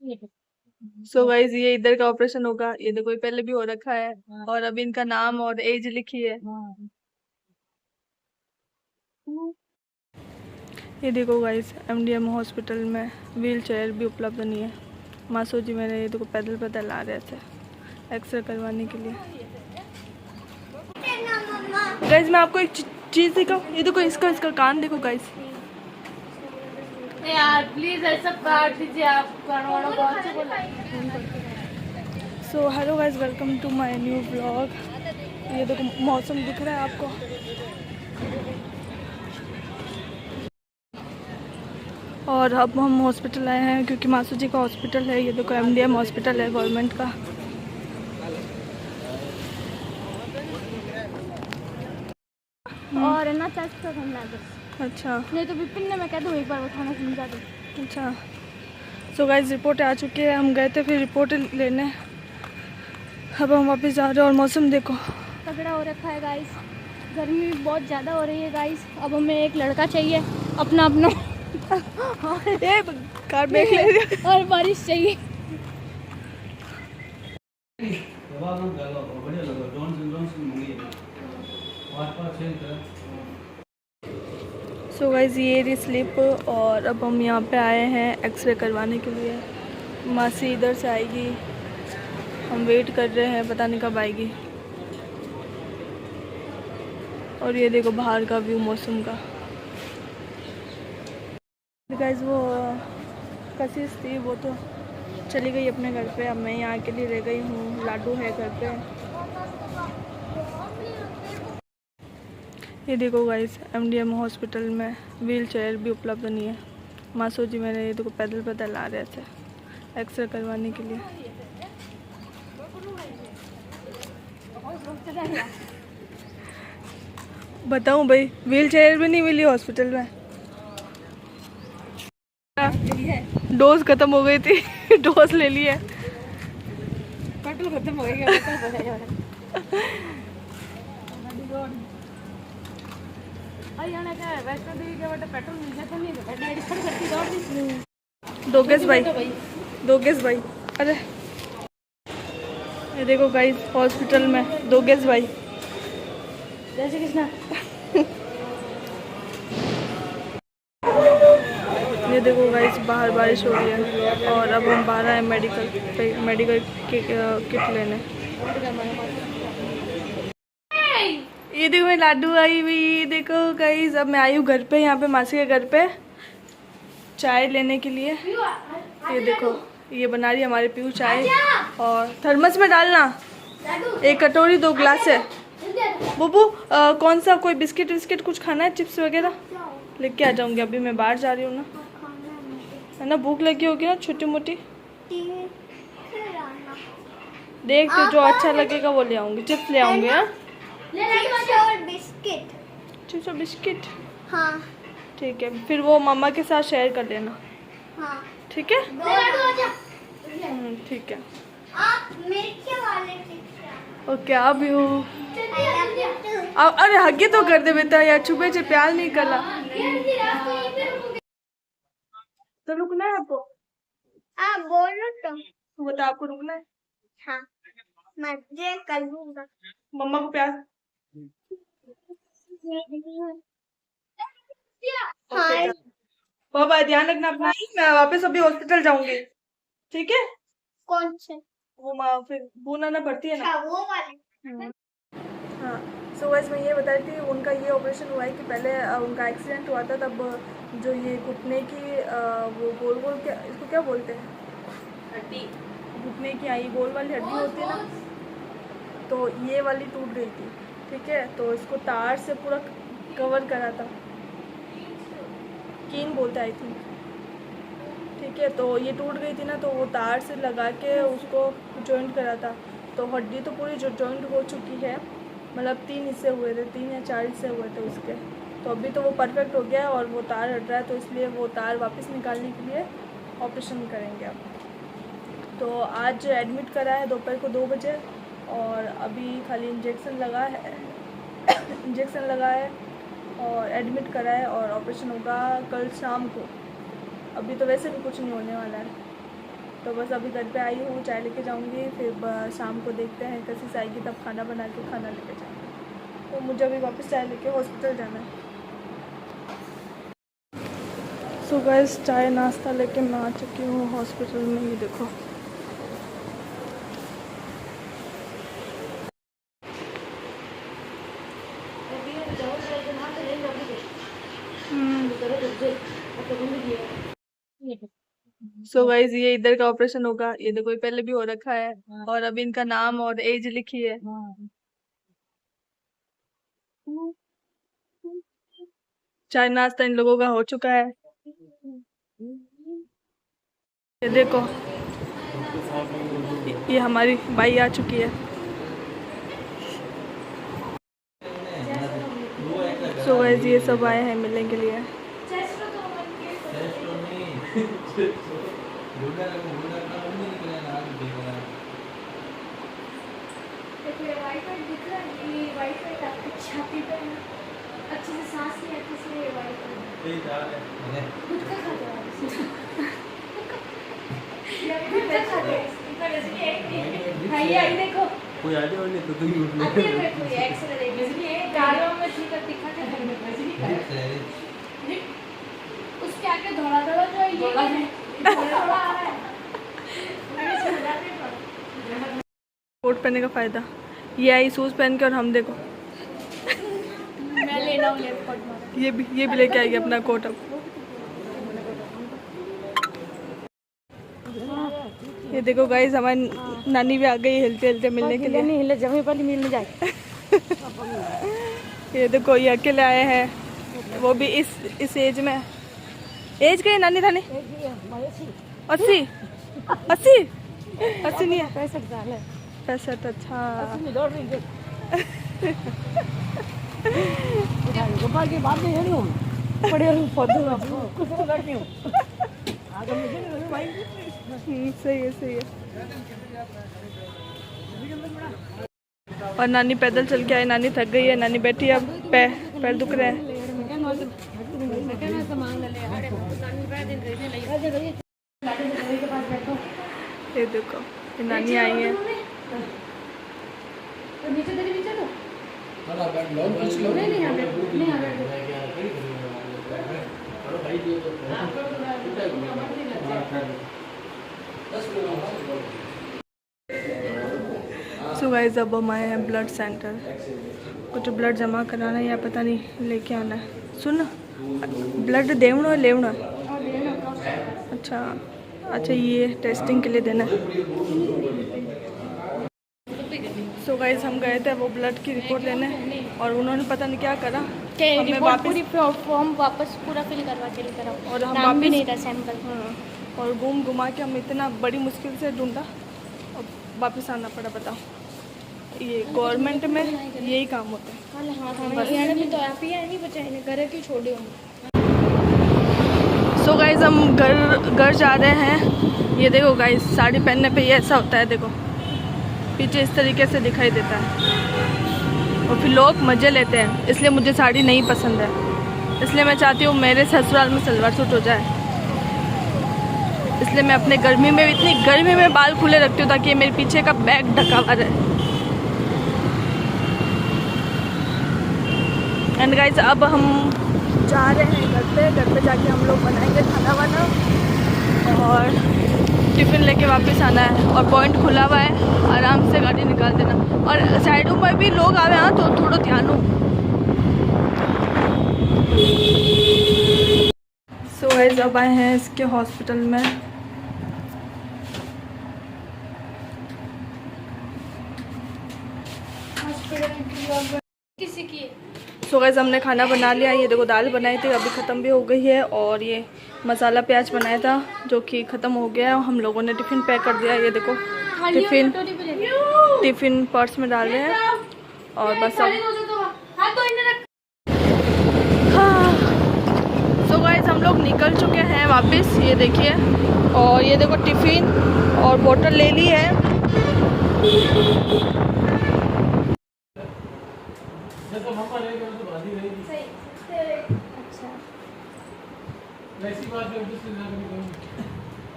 So guys ये इधर का ऑपरेशन होगा। ये देखो ये पहले भी हो रखा है और अभी इनका नाम और एज लिखी है। ये देखो गाइस एमडीएम हॉस्पिटल में व्हील चेयर भी उपलब्ध नहीं है। मासू जी मेरे ये देखो पैदल पैदल आ रहे थे एक्सरे करवाने के लिए। गाइस मैं आपको एक चीज़ दिखाऊं। ये देखो इसका कान देखो गाइस। यार प्लीज ऐसा काट दीजिए आप कानवाड़ा बहुत से बोला। So hello guys welcome to my new vlog. ये देखो मौसम दिख रहा है आपको। और अब हम हॉस्पिटल आए हैं क्योंकि मासू जी का हॉस्पिटल है। ये देखो एमडीएम हॉस्पिटल है गवर्नमेंट का। और है ना टेस्ट करना है बस। अच्छा नहीं तो विपिन ने मैं कह दूँ एक बार उठाना समझा दो। अच्छा सो गाइस रिपोर्ट आ चुकी है। हम गए थे फिर रिपोर्ट लेने। अब हम वापस जा रहे हैं और मौसम देखो तगड़ा हो रखा है गाइस। गर्मी बहुत ज़्यादा हो रही है गाइस। अब हमें एक लड़का चाहिए अपना अपना ये कार देख ले और बारिश चाहिए। सो गाइस ये रही स्लिप और अब हम यहाँ पे आए हैं एक्सरे करवाने के लिए। मासी इधर से आएगी। हम वेट कर रहे हैं पता नहीं कब आएगी। और ये देखो बाहर का व्यू मौसम का। गाइस वो कशिश थी वो तो चली गई अपने घर पे। अब मैं यहाँ के लिए रह गई हूँ। लाडू है घर पे। ये देखो गाइस एमडीएम हॉस्पिटल में व्हील चेयर भी उपलब्ध नहीं है। मासू जी मेरे ये देखो पैदल पैदल आ रहे थे एक्सरे करवाने के लिए। बताऊं भाई व्हील चेयर भी नहीं मिली हॉस्पिटल में। डोज खत्म हो गई थी डोज ले ली है। पेट्रोल खत्म हो गया। दोगेश भाई दोगेश भाई अरे ये देखो गाइस हॉस्पिटल में दोगेश भाई। जय श्री कृष्णा। ये देखो गाइस बाहर बारिश हो रही है और अब हम बाहर आए मेडिकल किट लेने। ये देखो मैं लाडू आई हुई। देखो गाइस अब मैं आई हूँ घर पे। यहाँ पे मासी के घर पे चाय लेने के लिए। ये देखो ये बना रही है हमारी पीयू चाय। और थर्मस में डालना 1 कटोरी 2 ग्लास है। बुबू कौन सा कोई बिस्किट विस्किट कुछ खाना है चिप्स वगैरह लेके आ जाऊंगी। अभी मैं बाहर जा रही हूँ ना है ना। भूख लगी होगी ना छोटी मोटी। देख तो जो अच्छा लगेगा वो ले आऊंगी। चिप्स ले आऊंगी। हाँ चिप्स और बिस्किट। हाँ ठीक है फिर वो मामा के साथ शेयर कर लेना। हाँ ठीक है ठीक है ओके अब यू अरे हगे तो कर दे बेटा यार छुपे से प्यार नहीं करला। तो रुकना है आपको। बोलो तो। वो तो आपको रुकना है। हाँ मैं कर लूंगा। मम्मा को प्यार। हाँ बाबा ध्यान रखना अपना। मैं वापस अभी हॉस्पिटल जाऊंगी। ठीक है कौन से वो फिर बून आना पड़ती है ना। वो वाले। हाँ सो वैसे मैं ये बता रही थी उनका ये ऑपरेशन हुआ है कि पहले उनका एक्सीडेंट हुआ था तब जो ये घुटने की वो गोल गोल क्या इसको क्या बोलते हैं हड्डी। घुटने की आई गोल वाली हड्डी होती है ना तो ये वाली टूट गई थी। ठीक है तो इसको तार से पूरा कवर करा था। कीन बोलते आई थिंक। ठीक है तो ये टूट गई थी ना तो वो तार से लगा के उसको जॉइंट करा था। तो हड्डी तो पूरी जो जॉइंट हो चुकी है। मतलब 3 हिस्से हुए थे 3 या 4 हिस्से हुए थे उसके। तो अभी तो वो परफेक्ट हो गया है और वो तार हट रहा है तो इसलिए वो तार वापस निकालने के लिए ऑपरेशन करेंगे अब। तो आज एडमिट करा है दोपहर को 2 बजे और अभी खाली इंजेक्शन लगा है इंजेक्शन लगा है और एडमिट करा है और ऑपरेशन होगा कल शाम को। अभी तो वैसे भी कुछ नहीं होने वाला है तो बस अभी घर पे आई हूँ, चाय लेके जाऊँगी, फिर शाम को देखते हैं कसीस आएगी तब खाना बना के खाना लेके जाएंगे। तो मुझे अभी वापस चाय लेके हॉस्पिटल जाना है। सो गाइस चाय नाश्ता लेके मैं आ चुकी हूँ हॉस्पिटल में। ये देखो सो गाइस ये इधर का ऑपरेशन होगा। ये देखो ये पहले भी हो रखा है और अभी इनका नाम और एज लिखी है। चाय नाश्ता इन लोगों का हो चुका है। ये देखो ये हमारी बाई आ चुकी है। सो गाइस ये सब आए हैं मिलने के लिए। अच्छे से सांस नहीं आती इसलिए देखो कोई आगे वाले तो तुम उसके आके धोड़ा धोड़ा जो कोट पहनने का फायदा ये आई शूज पहन के, और हम देखो मैं लेना हूँ एयरपोर्ट ये भी लेके आएगी अपना कोट। अब ये देखो गाइस हमारी नानी भी आ गई हिलते हिलते मिलने के लिए। नहीं हिले जमी पर मिलने जाए। ये देखो ये अकेले आए हैं, वो भी इस एज में। एज के नानी थानी 80 नहीं है 65 साल है। 65। अच्छा गोपाल की बात नहीं हूँ बड़े कुछ करती हूँ। सही है और नानी पैदल चल के आए। नानी थक गई है, नानी बैठी है, अब पैर दुख रहे हैं। ये देखो ये नानी आई है। सो गाइस अब हम आए हैं ब्लड सेंटर। कुछ ब्लड जमा कराना है या पता नहीं लेके आना है। सुन ब्लड देवना है लेवना? अच्छा ये टेस्टिंग के लिए देना है। सो गाइस हम गए थे वो ब्लड की रिपोर्ट लेने और उन्होंने पता नहीं क्या करा, हमें फॉर्म वापस पूरा फिल करवा के लेकर आओ। और हम नाम भी वापस नहीं था सैंपल। और घुमा के हम इतना बड़ी मुश्किल से ढूंढा और वापस आना पड़ा। बताओ ये गवर्नमेंट में यही काम होता है। सो गाइस हम घर जा रहे हैं। ये देखो गाइस साड़ी पहनने पे ये ऐसा होता है, देखो पीछे इस तरीके से दिखाई देता है और फिर लोग मज़े लेते हैं। इसलिए मुझे साड़ी नहीं पसंद है, इसलिए मैं चाहती हूँ मेरे ससुराल में सलवार सूट हो जाए। इसलिए मैं अपने गर्मी में इतनी गर्मी में बाल खुले रखती हूँ ताकि मेरे पीछे का बैग ढका हुआ रहे। एंड गाइस अब हम जा रहे हैं घर पे जाके हम लोग बनाएंगे खाना वाना और टिफ़िन लेके वापस आना है। और पॉइंट खुला हुआ है, आराम से गाड़ी निकाल देना। और साइडों पर भी लोग आवे हैं तो थोड़ा ध्यान हो। सो गाइस अब आए हैं इसके हॉस्पिटल में। किसी की सो गाइस हमने खाना बना लिया। ये देखो दाल बनाई थी अभी ख़त्म भी हो गई है और ये मसाला प्याज बनाया था जो कि ख़त्म हो गया है। हम लोगों ने टिफ़िन पैक कर दिया। ये देखो टिफ़िन पर्स में डाल रहे हैं और बस अब सो गाइस हम लोग निकल चुके हैं वापस। ये देखिए और ये देखो टिफ़िन और बोतल ले ली है।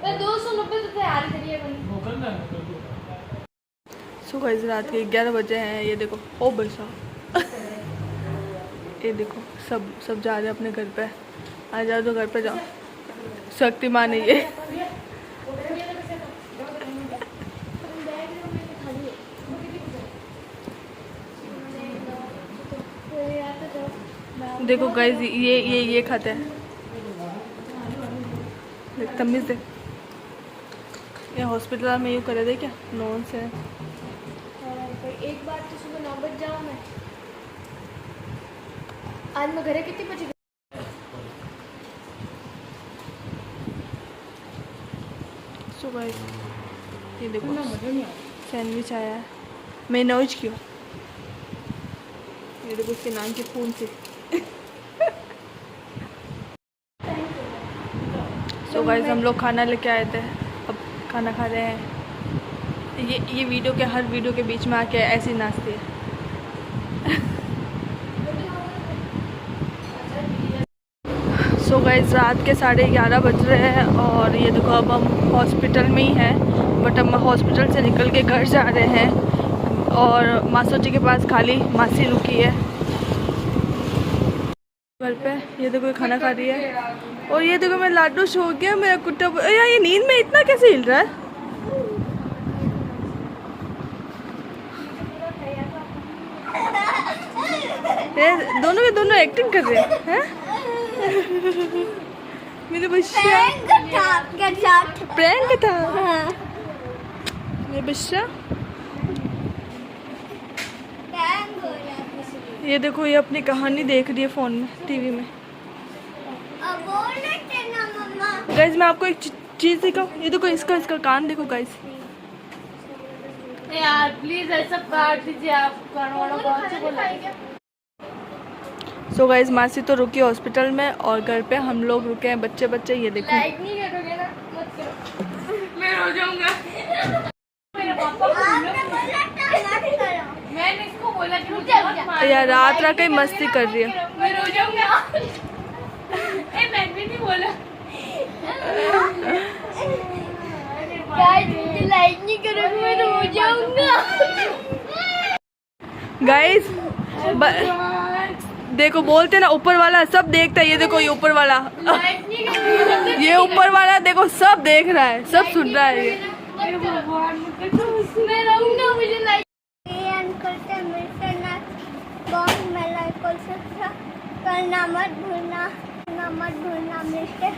मैं 290 तो तैयार थे। सो गाइस रात के 11 बजे हैं। ये देखो ओ बसा ये देखो सब जा रहे हैं अपने घर पे। आ जाओ तो घर पे जाओ। शक्तिमान है ये। देखो गाइस ये खाते हैं। देख तमीज़ देख। ये हॉस्पिटल में यूँ करे थे क्या नॉन से। एक बार तो सुबह 9 बजे जाऊँ मैं। आज मैं घरे कितनी बजे? सुबह ये देखो सैंडविच आया है। मैं नोच क्यों। ये देखो उसके नाम के खून से। सो गाइस हम लोग खाना लेके आए थे। अब खाना खा रहे हैं। ये वीडियो के हर वीडियो के बीच में आके ऐसे ही नाचती है। सो गाइस रात के 11:30 बज रहे हैं और ये देखो अब हम हॉस्पिटल में ही हैं। बट हम हॉस्पिटल से निकल के घर जा रहे हैं और मासू जी के पास खाली मासी रुकी है घर पे। ये देखो ये खाना खा रही है और ये देखो मैं लाडू सो गया। मेरा कुत्ता यार ये नींद में इतना कैसे हिल रहा है। ये दोनों के दोनों एक्टिंग कर रहे हैं। मेरे बच्चा प्रैंक था। ये बच्चा ये देखो ये अपनी कहानी देख रही है फ़ोन में टीवी में। गाइस मैं आपको एक चीज़ दिखाऊं। ये देखो इसका कान देखो गाइस। यार प्लीज ऐसा काट दीजिए आप। कान वाला बहुत से बोला। सो गाइस मासी तो रुकी हॉस्पिटल में और घर पे हम लोग रुके हैं बच्चे। ये देखो लाइक नहीं करोगे ना मत करो। मैं रो जाऊंगा। मेरे पापा मैंने इसको बोला कि मुझे मत मार। यार रात ही मस्ती कर रही है। मैं रो जाऊंगा। मैंने नहीं बोला। गाइस लाइक नहीं करोगे मैं रो जाऊंगा। गाइस देखो बोलते ना ऊपर वाला सब देखता है। ये देखो ये ऊपर वाला ये ऊपर वाला देखो सब देख रहा है सब सुन रहा है। ये मैं रहूंगा मुझे लाइक करना मत भूलना मिस्टर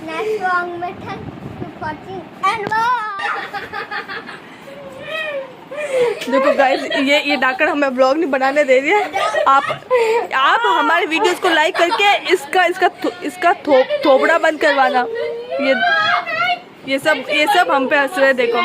नेक्स्ट सॉन्ग में एंड देखो गाइस ये डाकर हमें ब्लॉग नहीं बनाने दे रही है। आप हमारे वीडियोस को लाइक करके इसका थोबड़ा बंद करवाना। ये सब हम पे हंस रहे हैं। देखो